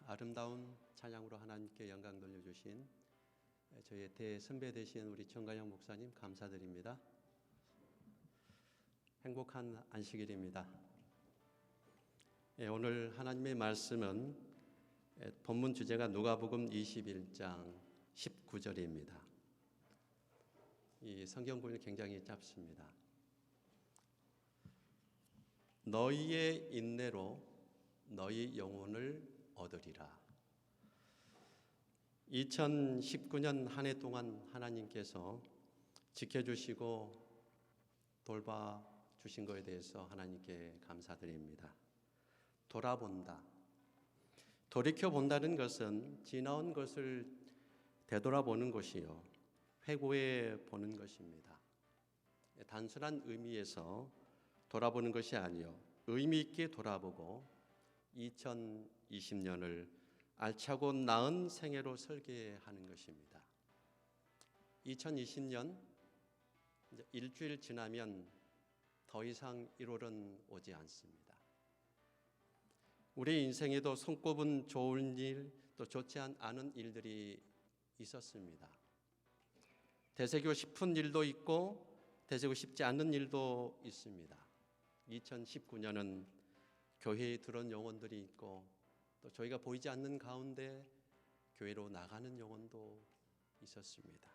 아름다운 찬양으로 하나님께 영광 돌려주신 저희 대선배 되신 우리 정가영 목사님 감사드립니다. 행복한 안식일입니다. 오늘 하나님의 말씀은 본문 주제가 누가복음 21장 19절입니다. 이 성경 구절이 굉장히 짧습니다. 너희의 인내로 너희 영혼을 얻으리라. 2019년 한 해 동안 하나님께서 지켜주시고 돌봐주신 것에 대해서 하나님께 감사드립니다. 돌아본다. 돌이켜본다는 것은 지나온 것을 되돌아보는 것이요, 회고해 보는 것입니다. 단순한 의미에서 돌아보는 것이 아니요, 의미 있게 돌아보고 2020년을 알차고 나은 생애로 설계하는 것입니다. 2020년 이제 일주일 지나면 더 이상 1월은 오지 않습니다. 우리 인생에도 손꼽은 좋은 일, 또 좋지 않은 일들이 있었습니다. 되새기고 싶은 일도 있고 되새기고 싶지 않은 일도 있습니다. 2019년은 교회에 들어온 영혼들이 있고 또 저희가 보이지 않는 가운데 교회로 나가는 영혼도 있었습니다.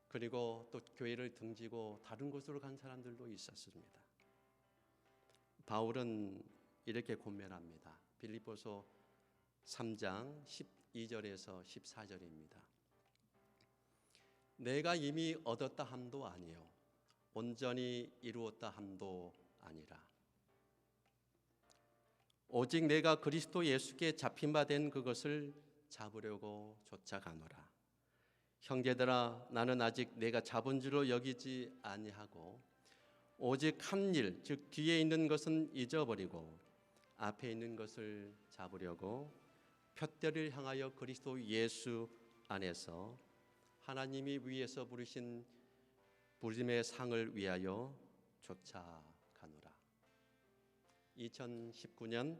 그리고 또 교회를 등지고 다른 곳으로 간 사람들도 있었습니다. 바울은 이렇게 권면합니다. 빌립보서 3장 12절에서 14절입니다. 내가 이미 얻었다 함도 아니요 온전히 이루었다 함도 아니라 오직 내가 그리스도 예수께 잡힌 바 된 그것을 잡으려고 쫓아가노라. 형제들아, 나는 아직 내가 잡은 줄로 여기지 아니하고 오직 한 일, 즉 뒤에 있는 것은 잊어버리고 앞에 있는 것을 잡으려고 푯대를 향하여 그리스도 예수 안에서 하나님이 위에서 부르신 부름의 상을 위하여 쫓아가노라. 2019년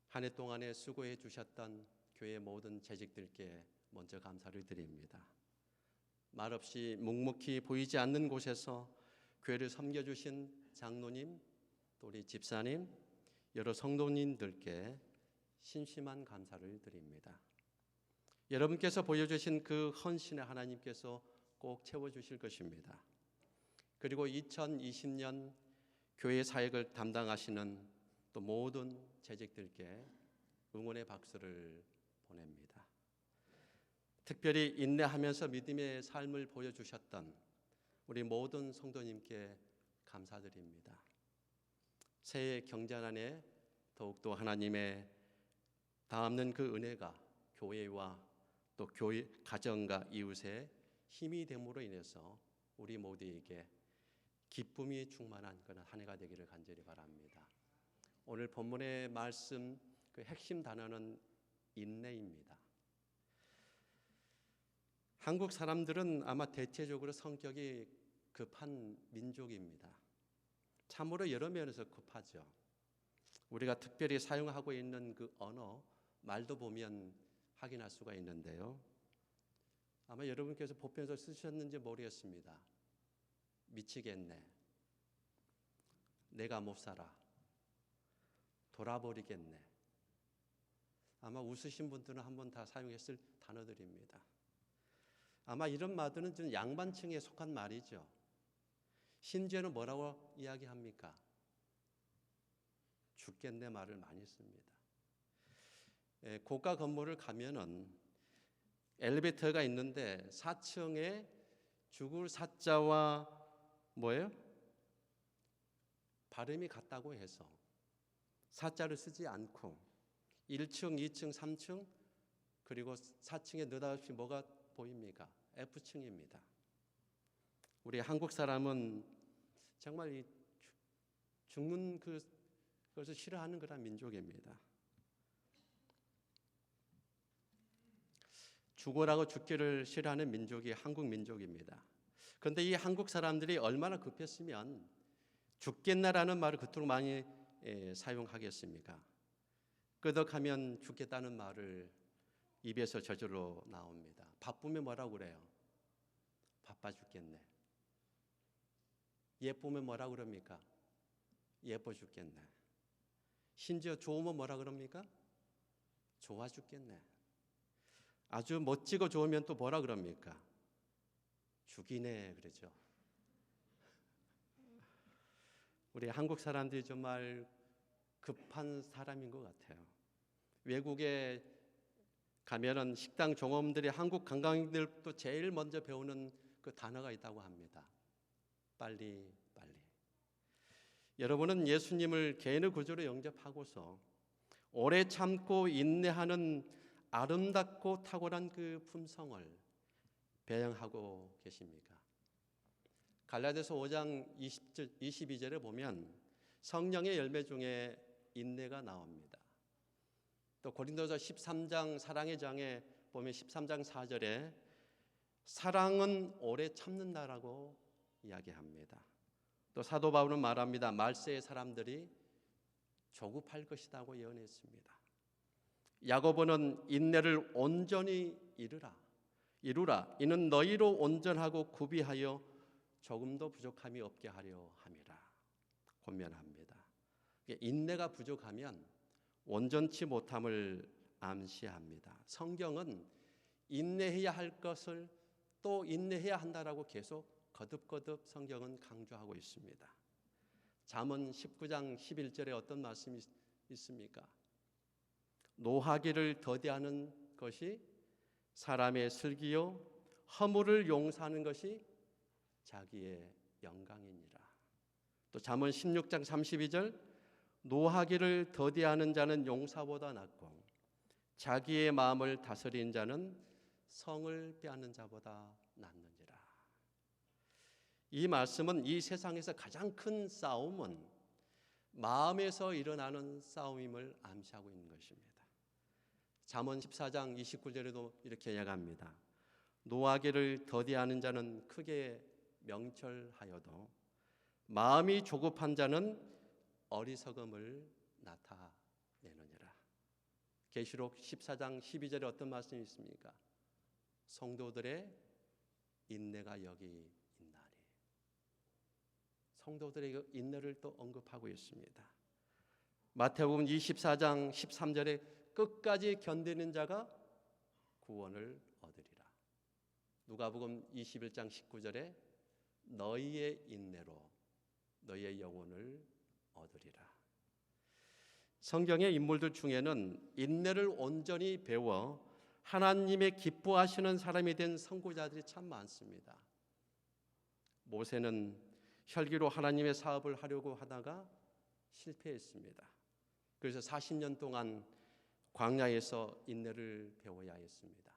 한 해 동안에 수고해 주셨던 교회 모든 재직들께 먼저 감사를 드립니다. 말없이 묵묵히 보이지 않는 곳에서 교회를 섬겨주신 장로님, 또 우리 집사님, 여러 성도님들께 심심한 감사를 드립니다. 여러분께서 보여주신 그 헌신에 하나님께서 꼭 채워주실 것입니다. 그리고 2020년 교회 사역을 담당하시는 또 모든 재직들께 응원의 박수를 보냅니다. 특별히 인내하면서 믿음의 삶을 보여주셨던 우리 모든 성도님께 감사드립니다. 새해 경전안에 더욱더 하나님의 다함는 그 은혜가 교회와 또 교회 가정과 이웃의 힘이 됨으로 인해서 우리 모두에게 기쁨이 충만한 그런 한 해가 되기를 간절히 바랍니다. 오늘 본문의 말씀 그 핵심 단어는 인내입니다. 한국 사람들은 아마 대체적으로 성격이 급한 민족입니다. 참으로 여러 면에서 급하죠. 우리가 특별히 사용하고 있는 그 언어, 말도 보면 확인할 수가 있는데요. 아마 여러분께서 보편에서 쓰셨는지 모르겠습니다. 미치겠네, 내가 못 살아, 돌아버리겠네. 아마 웃으신 분들은 한번 다 사용했을 단어들입니다. 아마 이런 말들은 좀 양반층에 속한 말이죠. 심지어는 뭐라고 이야기합니까? 죽겠네 말을 많이 씁니다. 고가 건물을 가면은 엘리베이터가 있는데 4층에 죽을 사자와 뭐예요? 발음이 같다고 해서 사자를 쓰지 않고 1층, 2층, 3층 그리고 4층에 느닷없이 뭐가 보입니까? F층입니다. 우리 한국 사람은 정말 이 죽는 그것을 싫어하는 그런 민족입니다. 죽어라고 죽기를 싫어하는 민족이 한국 민족입니다. 그런데 이 한국 사람들이 얼마나 급했으면 죽겠나라는 말을 그토록 많이 사용하겠습니까? 끄덕하면 죽겠다는 말을 입에서 저절로 나옵니다. 바쁘면 뭐라고 그래요? 바빠 죽겠네. 예쁘면 뭐라 그럽니까? 예뻐 죽겠네. 심지어 좋으면 뭐라 그럽니까? 좋아 죽겠네. 아주 멋지고 좋으면 또 뭐라 그럽니까? 죽이네 그러죠. 우리 한국 사람들이 정말 급한 사람인 것 같아요. 외국에 가면은 식당 종업원들이 한국 관광객들도 제일 먼저 배우는 그 단어가 있다고 합니다. 빨리 빨리. 여러분은 예수님을 개인의 구주로 영접하고서 오래 참고 인내하는 아름답고 탁월한 그 품성을 배양하고 계십니까? 갈라디아서 5장 22절에 보면 성령의 열매 중에 인내가 나옵니다. 또 고린도서 13장 사랑의 장에 보면 13장 4절에 사랑은 오래 참는다라고 이야기합니다. 또 사도 바울은 말합니다. 말세의 사람들이 조급할 것이라고 예언했습니다. 야고보는 인내를 온전히 이루라. 이는 너희로 온전하고 구비하여 조금도 부족함이 없게 하려 함이라 권면합니다. 인내가 부족하면 온전치 못함을 암시합니다. 성경은 인내해야 할 것을 또 인내해야 한다라고 계속 거듭거듭 성경은 강조하고 있습니다. 잠언 19장 11절에 어떤 말씀이 있습니까? 노하기를 더디하는 것이 사람의 슬기요 허물을 용서하는 것이 자기의 영광이니라. 또 잠언 16장 32절 노하기를 더디하는 자는 용사보다 낫고 자기의 마음을 다스리는 자는 성을 빼앗는 자보다 낫느니라. 이 말씀은 이 세상에서 가장 큰 싸움은 마음에서 일어나는 싸움임을 암시하고 있는 것입니다. 잠언 14장 29절에도 이렇게 이야기합니다. 노하기를 더디하는 자는 크게 명철하여도 마음이 조급한 자는 어리석음을 나타내느니라. 계시록 14장 12절에 어떤 말씀이 있습니까? 성도들의 인내가 여기 있나니. 성도들의 인내를 또 언급하고 있습니다. 마태복음 24장 13절에 끝까지 견디는 자가 구원을 얻으리라. 누가복음 21장 19절에 너희의 인내로 너희의 영혼을 얻으리라. 성경의 인물들 중에는 인내를 온전히 배워 하나님의 기뻐하시는 사람이 된 선구자들이 참 많습니다. 모세는 혈기로 하나님의 사업을 하려고 하다가 실패했습니다. 그래서 40년 동안 광야에서 인내를 배워야 했습니다.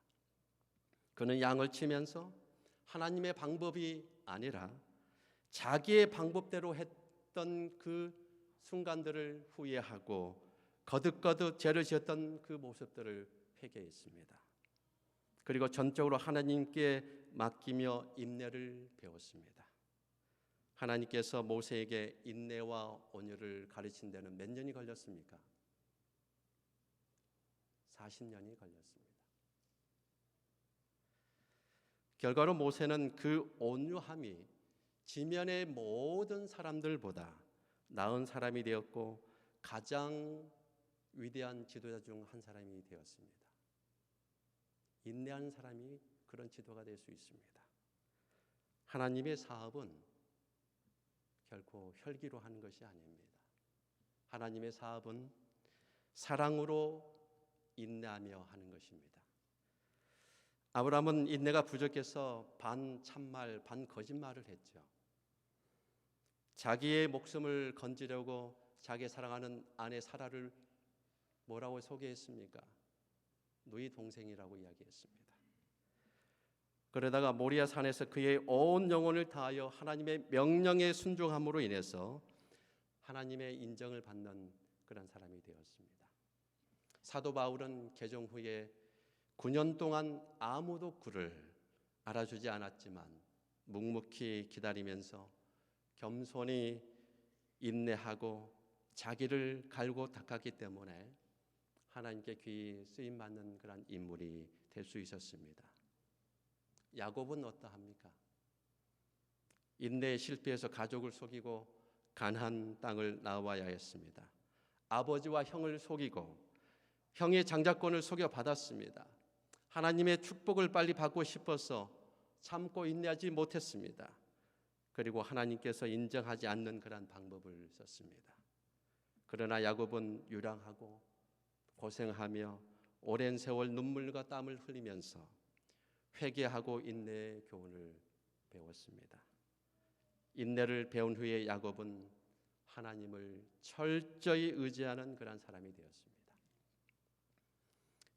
그는 양을 치면서 하나님의 방법이 아니라 자기의 방법대로 했던 그 순간들을 후회하고 거듭거듭 죄를 지었던 그 모습들을 회개했습니다. 그리고 전적으로 하나님께 맡기며 인내를 배웠습니다. 하나님께서 모세에게 인내와 온유를 가르친 데는 몇 년이 걸렸습니까? 40년이 걸렸습니다. 결과로 모세는 그 온유함이 지면의 모든 사람들보다 나은 사람이 되었고 가장 위대한 지도자 중 한 사람이 되었습니다. 인내하는 사람이 그런 지도가 될 수 있습니다. 하나님의 사업은 결코 혈기로 하는 것이 아닙니다. 하나님의 사업은 사랑으로 인내하며 하는 것입니다. 아브라함은 인내가 부족해서 반 참말 반 거짓말을 했죠. 자기의 목숨을 건지려고 자기 사랑하는 아내 사라를 뭐라고 소개했습니까? 누이 동생이라고 이야기했습니다. 그러다가 모리아 산에서 그의 온 영혼을 다하여 하나님의 명령에 순종함으로 인해서 하나님의 인정을 받는 그런 사람이 되었습니다. 사도 바울은 개종 후에 9년 동안 아무도 그를 알아주지 않았지만 묵묵히 기다리면서 겸손히 인내하고 자기를 갈고 닦았기 때문에 하나님께 귀히 쓰임 받는 그런 인물이 될 수 있었습니다. 야곱은 어떠합니까? 인내에 실패해서 가족을 속이고 가나안 땅을 나와야 했습니다. 아버지와 형을 속이고 형의 장자권을 속여 받았습니다. 하나님의 축복을 빨리 받고 싶어서 참고 인내하지 못했습니다. 그리고 하나님께서 인정하지 않는 그런 방법을 썼습니다. 그러나 야곱은 유랑하고 고생하며 오랜 세월 눈물과 땀을 흘리면서 회개하고 인내의 교훈을 배웠습니다. 인내를 배운 후에 야곱은 하나님을 철저히 의지하는 그런 사람이 되었습니다.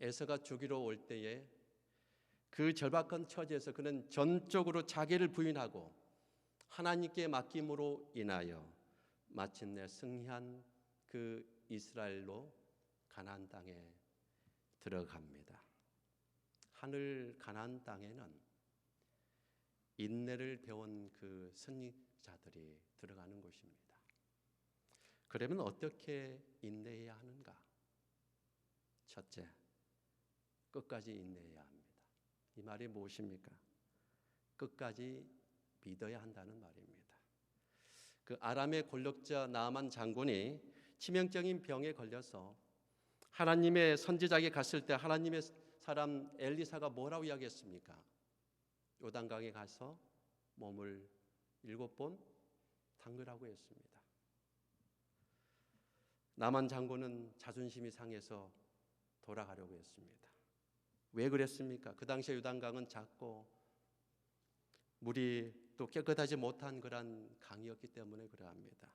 에서가 죽이러 올 때에 그 절박한 처지에서 그는 전적으로 자기를 부인하고 하나님께 맡김으로 인하여 마침내 승리한 그 이스라엘로 가나안 땅에 들어갑니다. 하늘 가나안 땅에는 인내를 배운 그 승리자들이 들어가는 곳입니다. 그러면 어떻게 인내해야 하는가? 첫째, 끝까지 인내해야 합니다. 이 말이 무엇입니까? 끝까지 믿어야 한다는 말입니다. 그 아람의 권력자 나아만 장군이 치명적인 병에 걸려서 하나님의 선지자에게 갔을 때 하나님의 사람 엘리사가 뭐라고 이야기했습니까? 요단강에 가서 몸을 7번 담그라고 했습니다. 나만 장군은 자존심이 상해서 돌아가려고 했습니다. 왜 그랬습니까? 그 당시에 요단강은 작고 물이 또 깨끗하지 못한 그런 강이었기 때문에 그러합니다.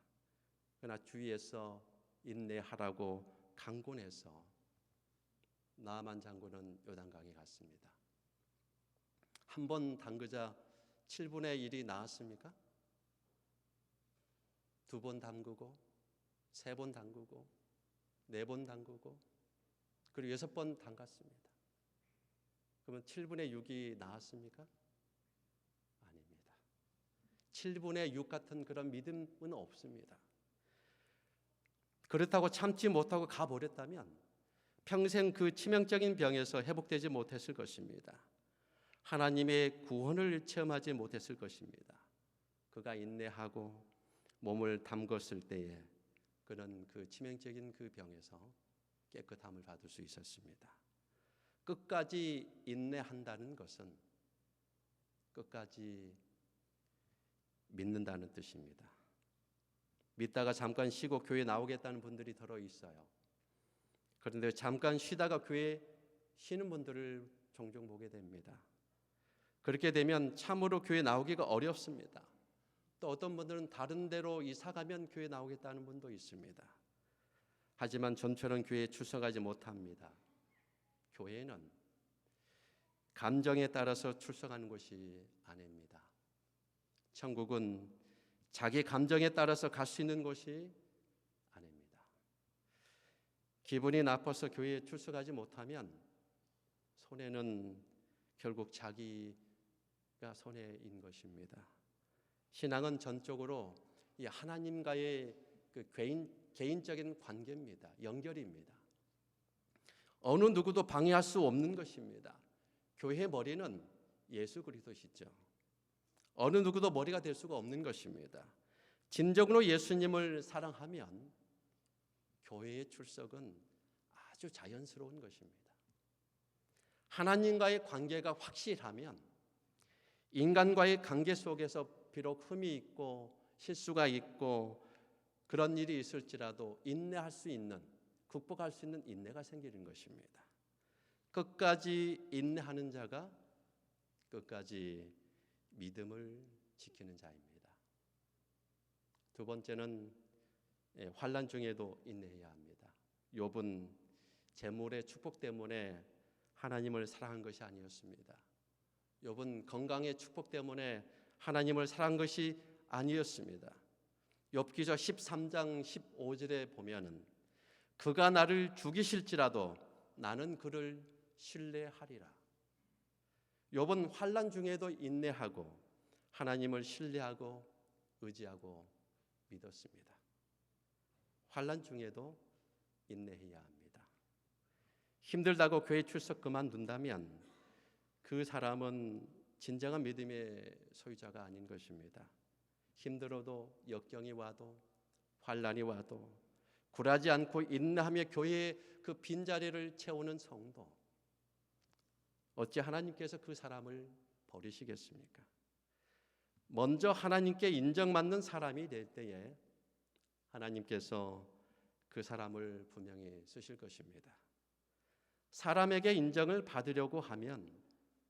그러나 주위에서 인내하라고 강권해서 나아만 장군은 요단강에 갔습니다. 한 번 담그자 7분의 1이 나았습니까? 2번 담그고 3번 담그고 4번 담그고 그리고 6번 담갔습니다. 그러면 7분의 6이 나았습니까? 아닙니다. 7분의 6 같은 그런 믿음은 없습니다. 그렇다고 참지 못하고 가버렸다면 평생 그 치명적인 병에서 회복되지 못했을 것입니다. 하나님의 구원을 체험하지 못했을 것입니다. 그가 인내하고 몸을 담궜을 때에 그는 그 치명적인 그 병에서 깨끗함을 받을 수 있었습니다. 끝까지 인내한다는 것은 끝까지 믿는다는 뜻입니다. 믿다가 잠깐 쉬고 교회 나오겠다는 분들이 더러 있어요. 그런데 잠깐 쉬다가 교회 쉬는 분들을 종종 보게 됩니다. 그렇게 되면 참으로 교회 나오기가 어렵습니다. 또 어떤 분들은 다른 데로 이사 가면 교회 나오겠다는 분도 있습니다. 하지만 전처럼 교회에 출석하지 못합니다. 교회는 감정에 따라서 출석하는 것이 아닙니다. 천국은 자기 감정에 따라서 갈 수 있는 곳이 아닙니다. 기분이 나빠서 교회에 출석하지 못하면 손해는 결국 자기가 손해인 것입니다. 신앙은 전적으로 이 하나님과의 그 개인적인 관계입니다. 연결입니다. 어느 누구도 방해할 수 없는 것입니다. 교회의 머리는 예수 그리스도시죠. 어느 누구도 머리가 될 수가 없는 것입니다. 진정으로 예수님을 사랑하면 교회의 출석은 아주 자연스러운 것입니다. 하나님과의 관계가 확실하면 인간과의 관계 속에서 비록 흠이 있고 실수가 있고 그런 일이 있을지라도 인내할 수 있는, 극복할 수 있는 인내가 생기는 것입니다. 끝까지 인내하는 자가 끝까지 믿음을 지키는 자입니다. 두 번째는 환난 중에도 인내해야 합니다. 욥은 재물의 축복 때문에 하나님을 사랑한 것이 아니었습니다. 욥은 건강의 축복 때문에 하나님을 사랑한 것이 아니었습니다. 욥기서 13장 15절에 보면은 그가 나를 죽이실지라도 나는 그를 신뢰하리라. 욥은 환난 중에도 인내하고 하나님을 신뢰하고 의지하고 믿었습니다. 환난 중에도 인내해야 합니다. 힘들다고 교회 출석 그만둔다면 그 사람은 진정한 믿음의 소유자가 아닌 것입니다. 힘들어도 역경이 와도 환난이 와도 굴하지 않고 인내하며 교회의 그 빈자리를 채우는 성도, 어찌 하나님께서 그 사람을 버리시겠습니까? 먼저 하나님께 인정받는 사람이 될 때에 하나님께서 그 사람을 분명히 쓰실 것입니다. 사람에게 인정을 받으려고 하면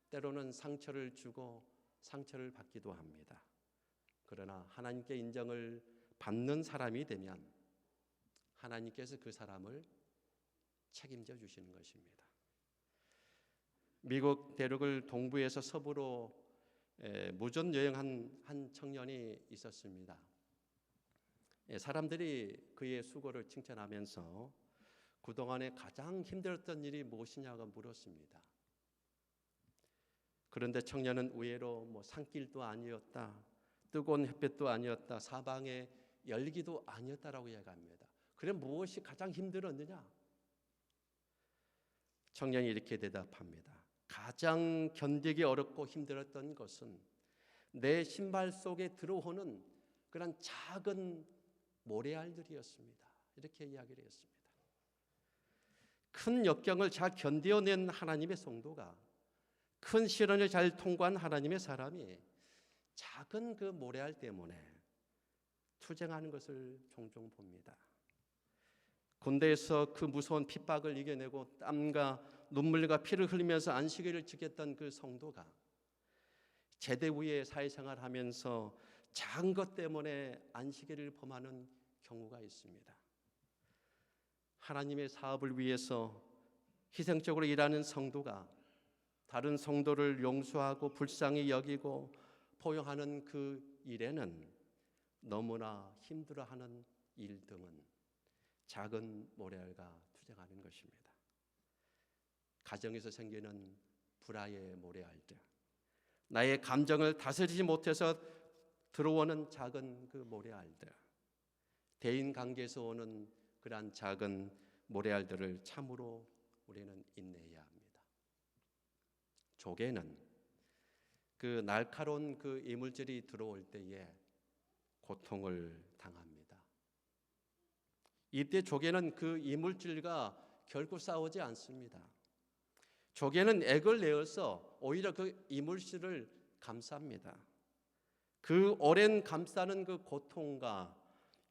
때로는 상처를 주고 상처를 받기도 합니다. 그러나 하나님께 인정을 받는 사람이 되면 하나님께서 그 사람을 책임져 주시는 것입니다. 미국 대륙을 동부에서 서부로 무전 여행한 한 청년이 있었습니다. 사람들이 그의 수고를 칭찬하면서 그동안에 가장 힘들었던 일이 무엇이냐고 물었습니다. 그런데 청년은 의외로 산길도 아니었다, 뜨거운 햇볕도 아니었다, 사방에 열기도 아니었다라고 이야기합니다. 그래 무엇이 가장 힘들었느냐? 청년이 이렇게 대답합니다. 가장 견디기 어렵고 힘들었던 것은 내 신발 속에 들어오는 그런 작은 모래알들이었습니다. 이렇게 이야기를 했습니다. 큰 역경을 잘 견뎌낸 하나님의 성도가, 큰 시련을 잘 통과한 하나님의 사람이 작은 그 모래알 때문에 투쟁하는 것을 종종 봅니다. 군대에서 그 무서운 핍박을 이겨내고 땀과 눈물과 피를 흘리면서 안식일을 지켰던 그 성도가 제대 후에 사회생활하면서 작은 것 때문에 안식일을 범하는 경우가 있습니다. 하나님의 사업을 위해서 희생적으로 일하는 성도가 다른 성도를 용서하고 불쌍히 여기고 포용하는 그 일에는 너무나 힘들어하는 일 등은 작은 모래알과 투쟁하는 것입니다. 가정에서 생기는 불화의 모래알들, 나의 감정을 다스리지 못해서 들어오는 작은 그 모래알들, 대인 관계에서 오는 그러한 작은 모래알들을 참으로 우리는 인내해야 합니다. 조개는 그 날카로운 그 이물질이 들어올 때에 고통을 당합니다. 이때 조개는 그 이물질과 결코 싸우지 않습니다. 조개는 액을 내어서 오히려 그 이물질을 감쌉니다. 그 오랜 감싸는 그 고통과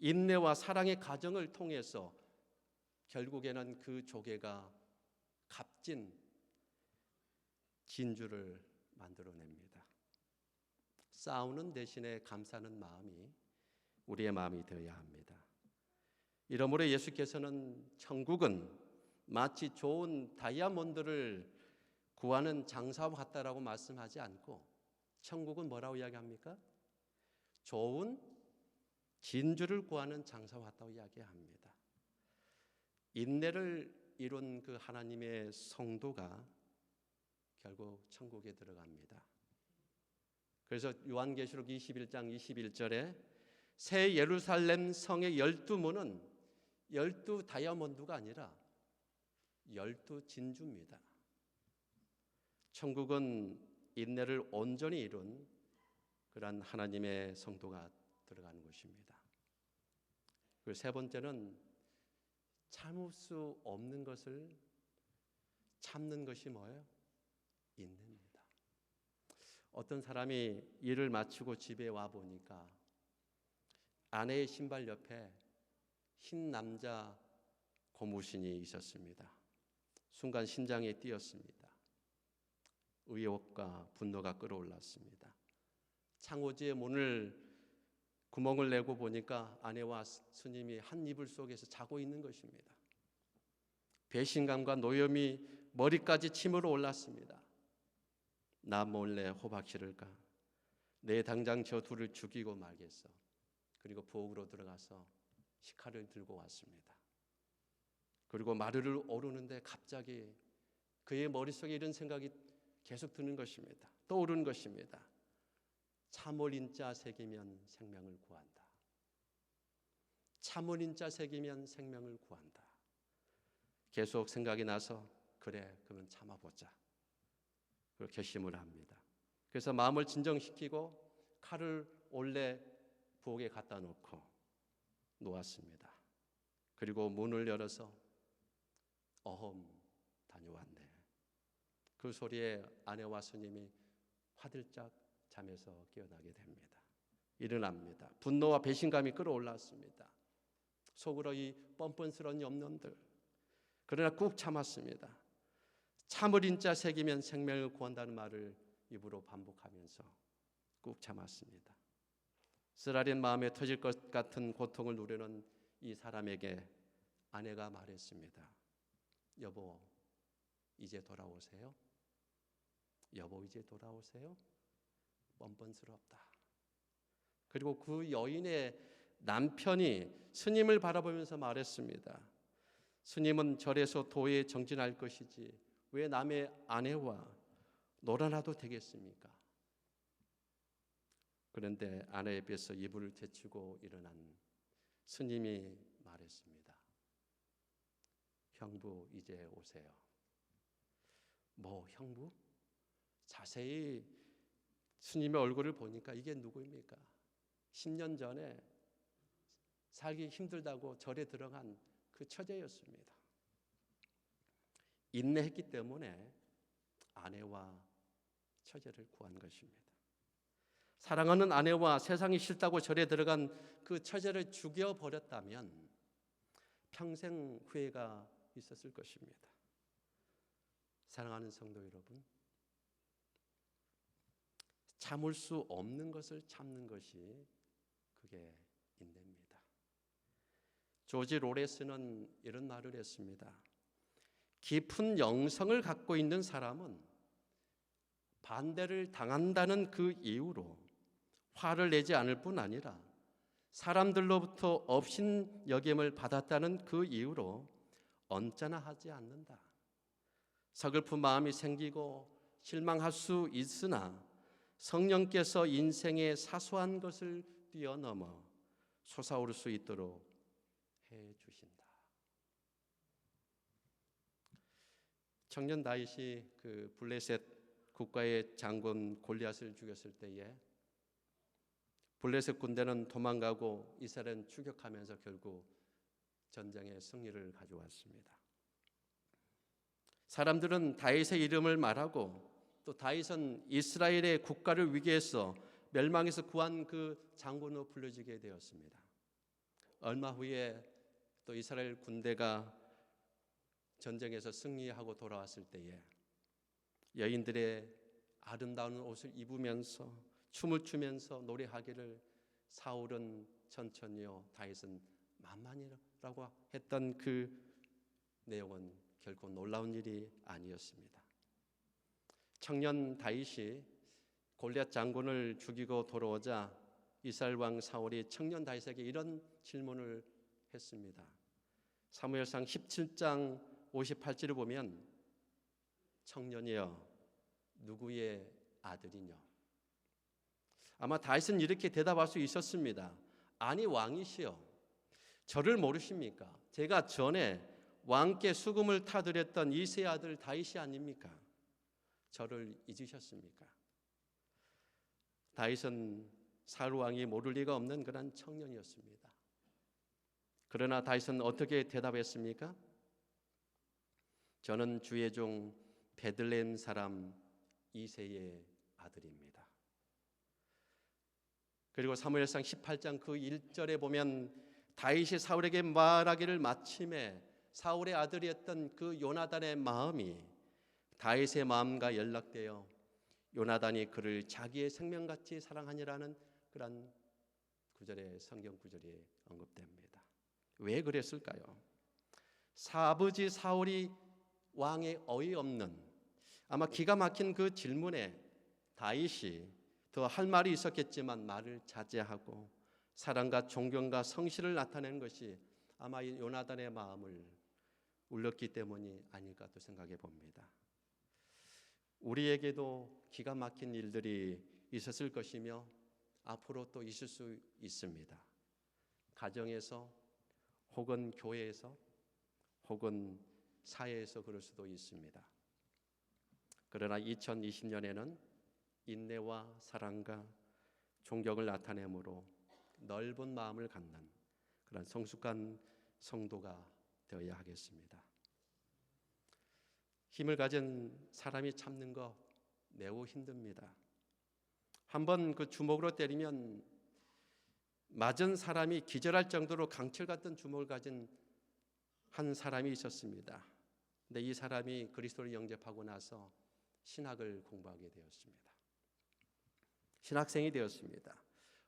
인내와 사랑의 과정을 통해서 결국에는 그 조개가 값진 진주를 만들어냅니다. 싸우는 대신에 감싸는 마음이 우리의 마음이 되어야 합니다. 이러므로 예수께서는 천국은 마치 좋은 다이아몬드를 구하는 장사와 같다라고 말씀하지 않고 천국은 뭐라고 이야기합니까? 좋은 진주를 구하는 장사와 같다고 이야기합니다. 인내를 이룬 그 하나님의 성도가 결국 천국에 들어갑니다. 그래서 요한계시록 21장 21절에 새 예루살렘 성의 12문은 12 다이아몬드가 아니라 12 진주입니다. 천국은 인내를 온전히 이룬 그러한 하나님의 성도가 들어가는 곳입니다. 그리고 세 번째는 참을 수 없는 것을 참는 것이 뭐예요? 인내입니다. 어떤 사람이 일을 마치고 집에 와 보니까 아내의 신발 옆에 흰 남자 고무신이 있었습니다. 순간 심장이 뛰었습니다. 의욕과 분노가 끌어올랐습니다. 창호지의 문을 구멍을 내고 보니까 아내와 스님이 한 이불 속에서 자고 있는 것입니다. 배신감과 노염이 머리까지 침으로 올랐습니다. 나 몰래 호박 실을까? 내 당장 저 둘을 죽이고 말겠어. 그리고 부엌으로 들어가서 식칼을 들고 왔습니다. 그리고 마루를 오르는데 갑자기 그의 머릿속에 이런 생각이 계속 드는 것입니다. 떠오르는 것입니다. 참을 인자 새기면 생명을 구한다. 참을 인자 새기면 생명을 구한다. 계속 생각이 나서 그래, 그러면 참아보자. 그 결심을 합니다. 그래서 마음을 진정시키고 칼을 원래 부엌에 갖다 놓고 놓았습니다. 그리고 문을 열어서 어험 다녀왔네. 그 소리에 아내와 스님이 화들짝 잠에서 깨어나게 됩니다. 일어납니다. 분노와 배신감이 끌어올랐습니다. 속으로 이 뻔뻔스러운 염려들. 그러나 꾹 참았습니다. 참을 인자 새기면 생명을 구한다는 말을 입으로 반복하면서 꾹 참았습니다. 쓰라린 마음에 터질 것 같은 고통을 누르는 이 사람에게 아내가 말했습니다. 여보, 이제 돌아오세요. 여보, 이제 돌아오세요. 뻔뻔스럽다. 그리고 그 여인의 남편이 스님을 바라보면서 말했습니다. 스님은 절에서 도에 정진할 것이지 왜 남의 아내와 놀아나도 되겠습니까? 그런데 아내 옆에서 이불을 제치고 일어난 스님이 말했습니다. 형부, 이제 오세요. 뭐 형부? 자세히 스님의 얼굴을 보니까 이게 누구입니까? 10년 전에 살기 힘들다고 절에 들어간 그 처제였습니다. 인내했기 때문에 아내와 처제를 구한 것입니다. 사랑하는 아내와 세상이 싫다고 절에 들어간 그 처제를 죽여버렸다면 평생 후회가 있었을 것입니다. 사랑하는 성도 여러분, 참을 수 없는 것을 참는 것이 그게 인내입니다. 조지 로레스는 이런 말을 했습니다. 깊은 영성을 갖고 있는 사람은 반대를 당한다는 그 이유로 화를 내지 않을 뿐 아니라 사람들로부터 업신여김을 받았다는 그 이유로 언짢아 하지 않는다. 서글픈 마음이 생기고 실망할 수 있으나 성령께서 인생의 사소한 것을 뛰어넘어 솟아오를 수 있도록 해 주신다. 청년 다윗이 그 블레셋 국가의 장군 골리앗을 죽였을 때에 블레셋 군대는 도망가고 이스라엘은 추격하면서 결국 전쟁의 승리를 가져왔습니다. 사람들은 다윗의 이름을 말하고 또 다윗은 이스라엘의 국가를 위기에서 멸망에서 구한 그 장군으로 불려지게 되었습니다. 얼마 후에 또 이스라엘 군대가 전쟁에서 승리하고 돌아왔을 때에 여인들의 아름다운 옷을 입으면서 춤을 추면서 노래하기를 사울은 천천히요 다윗은 만만이라고 했던 그 내용은 결코 놀라운 일이 아니었습니다. 청년 다윗이 골리앗 장군을 죽이고 돌아오자 이스라엘 왕 사울이 청년 다윗에게 이런 질문을 했습니다. 사무엘상 17장 58절을 보면 청년이여 누구의 아들이냐? 아마 다윗은 이렇게 대답할 수 있었습니다. 아니 왕이시여 저를 모르십니까? 제가 전에 왕께 수금을 타드렸던 이새의 아들 다윗이 아닙니까? 저를 잊으셨습니까? 다윗은 사울 왕이 모를 리가 없는 그런 청년이었습니다. 그러나 다윗은 어떻게 대답했습니까? 저는 주의 종 베들레헴 사람 이새의 아들입니다. 그리고 사무엘상 18장 그 1절에 보면 다윗이 사울에게 말하기를 마침에 사울의 아들이었던 그 요나단의 마음이 다윗의 마음과 연락되어 요나단이 그를 자기의 생명같이 사랑하니라는 그런 구절의 성경 구절이 언급됩니다. 왜 그랬을까요? 아버지 사울이 왕의 어이없는 아마 기가 막힌 그 질문에 다윗이 더 할 말이 있었겠지만 말을 자제하고 사랑과 존경과 성실을 나타낸 것이 아마 이 요나단의 마음을 울렸기 때문이 아닐까 또 생각해 봅니다. 우리에게도 기가 막힌 일들이 있었을 것이며 앞으로 또 있을 수 있습니다. 가정에서 혹은 교회에서 혹은 사회에서 그럴 수도 있습니다. 그러나 2020년에는 인내와 사랑과 존경을 나타내므로 넓은 마음을 갖는 그런 성숙한 성도가 되어야 하겠습니다. 힘을 가진 사람이 참는 거 매우 힘듭니다. 한번 그 주먹으로 때리면 맞은 사람이 기절할 정도로 강철 같은 주먹을 가진 한 사람이 있었습니다. 근데 이 사람이 그리스도를 영접하고 나서 신학을 공부하게 되었습니다. 신학생이 되었습니다.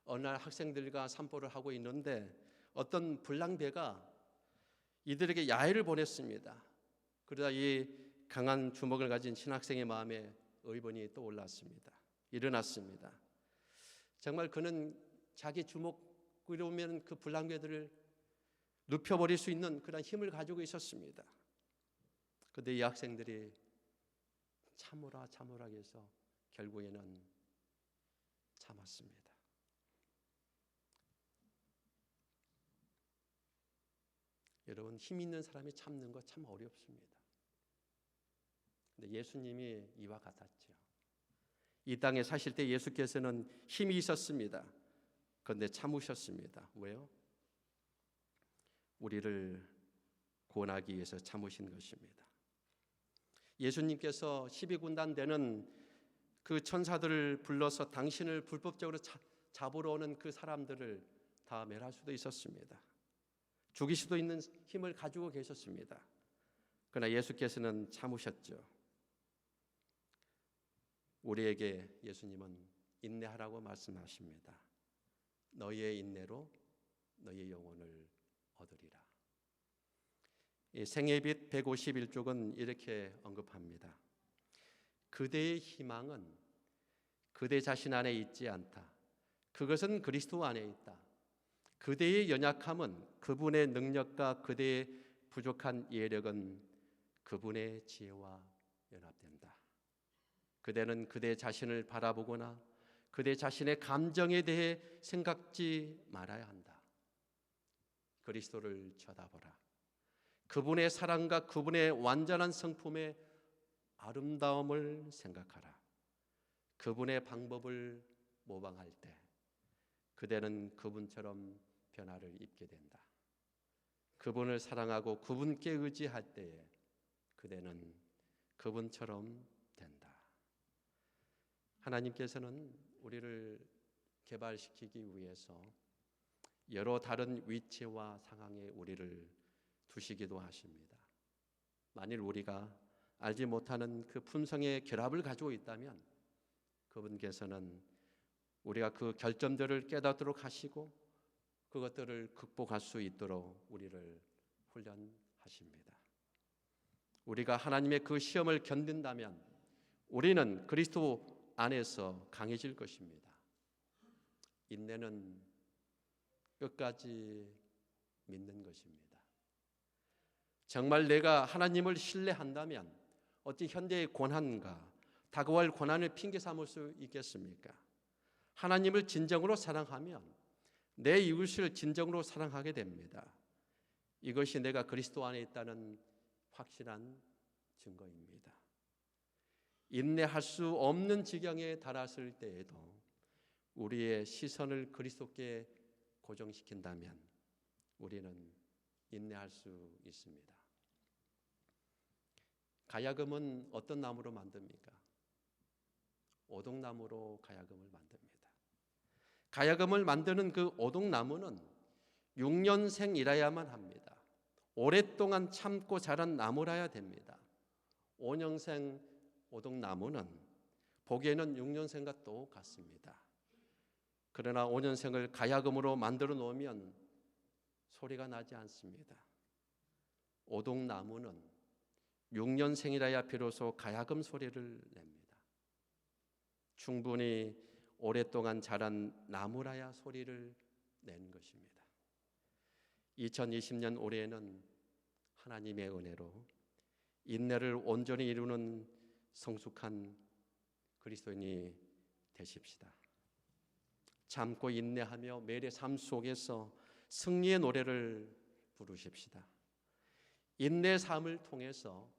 어느 날 학생들과 산보를 하고 있는데 어떤 불량배가 이들에게 야유를 보냈습니다. 그러다 이 강한 주먹을 가진 신학생의 마음에 의문이 떠올랐습니다. 일어났습니다. 정말 그는 자기 주먹으로 오면 그 불량배들을 눕혀버릴 수 있는 그런 힘을 가지고 있었습니다. 그런데 이 학생들이 참으라 해서 결국에는 참았습니다. 여러분, 힘 있는 사람이 참는 거 참 어렵습니다. 근데 예수님이 이와 같았죠. 이 땅에 사실 때 예수께서는 힘이 있었습니다. 그런데 참으셨습니다. 왜요? 우리를 구원하기 위해서 참으신 것입니다. 예수님께서 12군단 되는 그 천사들을 불러서 당신을 불법적으로 잡으러 오는 그 사람들을 다 멸할 수도 있었습니다. 죽일 수도 있는 힘을 가지고 계셨습니다. 그러나 예수께서는 참으셨죠. 우리에게 예수님은 인내하라고 말씀하십니다. 너희의 인내로 너희의 영혼을 얻으리라. 이 생애빛 151쪽은 이렇게 언급합니다. 그대의 희망은 그대 자신 안에 있지 않다. 그것은 그리스도 안에 있다. 그대의 연약함은 그분의 능력과 그대의 부족한 예력은 그분의 지혜와 연합된다. 그대는 그대 자신을 바라보거나 그대 자신의 감정에 대해 생각지 말아야 한다. 그리스도를 쳐다보라. 그분의 사랑과 그분의 완전한 성품의 아름다움을 생각하라. 그분의 방법을 모방할 때 그대는 그분처럼 변화를 입게 된다. 그분을 사랑하고 그분께 의지할 때에 그대는 그분처럼 된다. 하나님께서는 우리를 개발시키기 위해서 여러 다른 위치와 상황에 우리를 두시기도 하십니다. 만일 우리가 알지 못하는 그 품성의 결합을 가지고 있다면 그분께서는 우리가 그 결점들을 깨닫도록 하시고 그것들을 극복할 수 있도록 우리를 훈련하십니다. 우리가 하나님의 그 시험을 견딘다면 우리는 그리스도 안에서 강해질 것입니다. 인내는 끝까지 믿는 것입니다. 정말 내가 하나님을 신뢰한다면 어찌 현재의 고난과 다가올 고난을 핑계 삼을 수 있겠습니까? 하나님을 진정으로 사랑하면 내 이웃을 진정으로 사랑하게 됩니다. 이것이 내가 그리스도 안에 있다는 확실한 증거입니다. 인내할 수 없는 지경에 달았을 때에도 우리의 시선을 그리스도께 고정시킨다면 우리는 인내할 수 있습니다. 가야금은 어떤 나무로 만듭니까? 오동나무로 가야금을 만듭니다. 가야금을 만드는 그 오동나무는 6년생이라야만 합니다. 오랫동안 참고 자란 나무라야 됩니다. 5년생 오동나무는 보기에는 6년생과 똑같습니다. 그러나 5년생을 가야금으로 만들어 놓으면 소리가 나지 않습니다. 오동나무는 6년생이라야 비로소 가야금 소리를 냅니다. 충분히 오랫동안 자란 나무라야 소리를 낸 것입니다. 2020년 올해에는 하나님의 은혜로 인내를 온전히 이루는 성숙한 그리스도인이 되십시다. 참고 인내하며 매일의 삶 속에서 승리의 노래를 부르십시다. 인내 삶을 통해서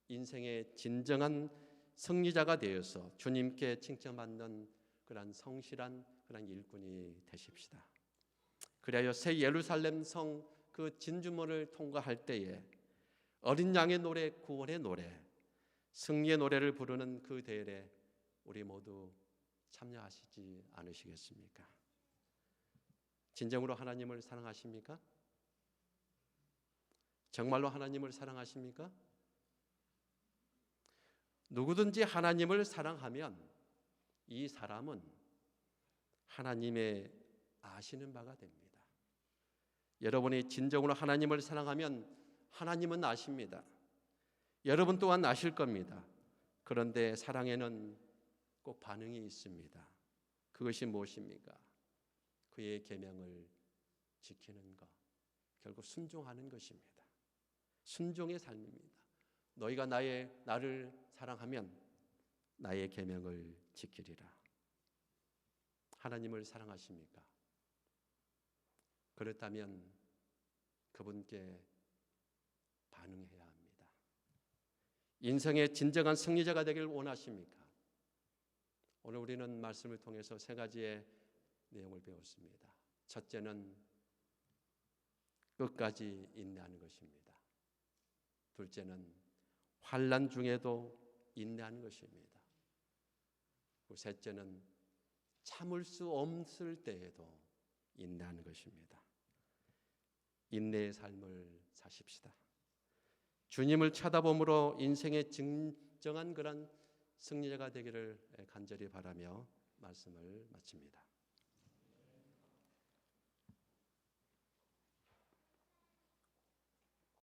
인생의 진정한 승리자가 되어서 주님께 칭찬받는 그런 성실한 그런 일꾼이 되십시다. 그래야 새 예루살렘 성 그 진주문을 통과할 때에 어린 양의 노래, 구원의 노래, 승리의 노래를 부르는 그 대회에 우리 모두 참여하시지 않으시겠습니까? 진정으로 하나님을 사랑하십니까? 정말로 하나님을 사랑하십니까? 누구든지 하나님을 사랑하면 이 사람은 하나님의 아시는 바가 됩니다. 여러분이 진정으로 하나님을 사랑하면 하나님은 아십니다. 여러분 또한 아실 겁니다. 그런데 사랑에는 꼭 반응이 있습니다. 그것이 무엇입니까? 그의 계명을 지키는 것, 결국 순종하는 것입니다. 순종의 삶입니다. 너희가 나를 사랑하면 나의 계명을 지키리라. 하나님을 사랑하십니까? 그렇다면 그분께 반응해야 합니다. 인생의 진정한 승리자가 되길 원하십니까? 오늘 우리는 말씀을 통해서 세 가지의 내용을 배웠습니다. 첫째는 끝까지 인내하는 것입니다. 둘째는 환난 중에도 인내하는 것입니다. 그리고 셋째는 참을 수 없을 때에도 인내하는 것입니다. 인내의 삶을 사십시다. 주님을 쳐다봄으로 인생의 진정한 그런 승리자가 되기를 간절히 바라며 말씀을 마칩니다.